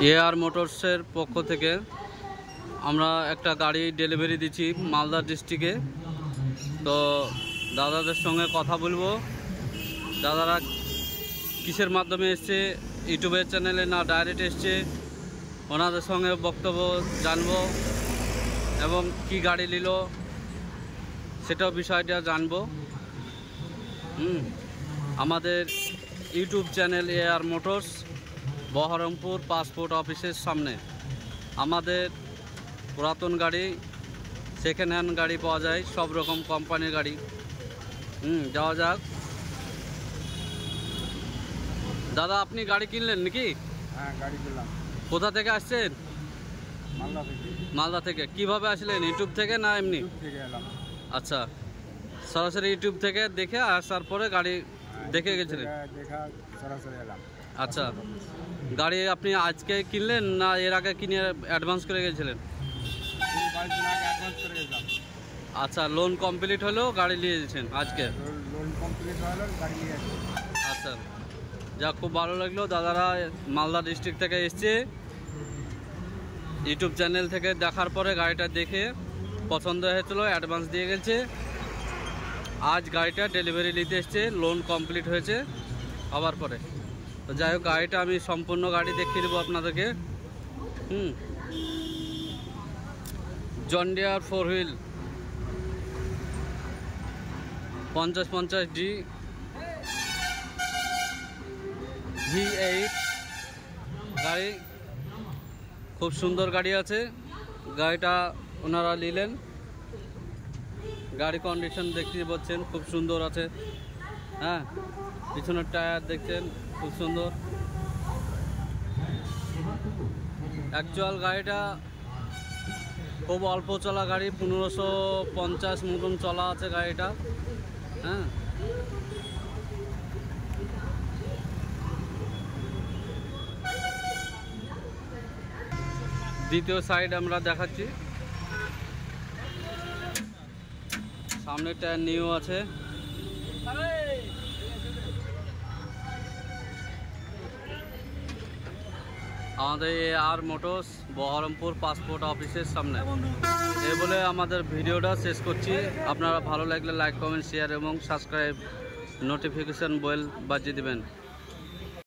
AR মোটরসের পক্ষ থেকে আমরা একটা গাড়ি ডেলিভারি দিচ্ছি মালদা ডিস্ট্রিক্টে। তো দাদাদের সঙ্গে কথা বলবো, দাদারা কিসের মাধ্যমে এসছে, ইউটিউবের চ্যানেলে না ডাইরেক্ট এসছে, ওনাদের সঙ্গে বক্তব্য জানবো এবং কি গাড়ি নিল সেটাও বিষয়টা জানবো। আমাদের YouTube channel AR motors, Baharampur passport অফিসের সামনে। আমাদের পুরাতন গাড়ি, সেকেন্ড হ্যান্ড গাড়ি পাওয়া যায়, সব রকম কোম্পানির গাড়ি। যাওয়া যাক। দাদা, আপনি গাড়ি কিনলেন নাকি? হ্যাঁ, গাড়ি কিনলাম। কোথা থেকে আসছেন? মালদা থেকে। মালদা থেকে। কিভাবে আসলেন, ইউটিউব থেকে না এমনি? ইউটিউব থেকে এলাম। আচ্ছা, সরাসরি ইউটিউব থেকে দেখে আসার পরে গাড়ি দেখে গেছিলেন? দেখা সরাসরি এলাম। আচ্ছা, গাড়ি আপনি আজকে কিনলেন না এর আগে কিনে অ্যাডভান্স করে গেছিলেন? অ্যাডভান্স করে গেলাম। আচ্ছা, লোন কমপ্লিট হলেও গাড়ি নিয়ে গেছেন আজকে? লোন কমপ্লিট হলো, গাড়ি নিয়ে আসছি। আচ্ছা, যা খুব ভালো লাগলো। দাদারা মালদা ডিস্ট্রিক্ট থেকে এসছে, ইউটিউব চ্যানেল থেকে দেখার পরে গাড়িটা দেখে পছন্দ হয়েছিল, অ্যাডভান্স দিয়ে গেছে। আজ গাড়িটা ডেলিভারি নিতে এসছে, লোন কমপ্লিট হয়েছে হওয়ার পরে। তো যাই হোক, গাড়িটা আমি সম্পূর্ণ গাড়ি দেখিয়ে দেবো আপনাদেরকে। John Deere 4 wheel 5050D V8 গাড়ি, খুব সুন্দর গাড়ি আছে। গাড়িটা ওনারা নিলেন, গাড়ি কন্ডিশন দেখতে পাচ্ছেন খুব সুন্দর আছে। হ্যাঁ, পিছনের টায়ার দেখছেন খুব সুন্দর। অ্যাকচুয়াল গাড়িটা খুব অল্প চলা গাড়ি, 1550 মতন চলা আছে গাড়িটা। হ্যাঁ, দ্বিতীয় সাইড আমরা দেখাচ্ছি। সামনের টায়ার নিউ আছে। আমাদের এআর মোটরস, বহরমপুর পাসপোর্ট অফিসের সামনে। এই বলে আমাদের ভিডিওটা শেষ করছি। আপনারা ভালো লাগলে লাইক, কমেন্ট, শেয়ার এবং সাবস্ক্রাইব, নোটিফিকেশন বেল বাজিয়ে দিবেন।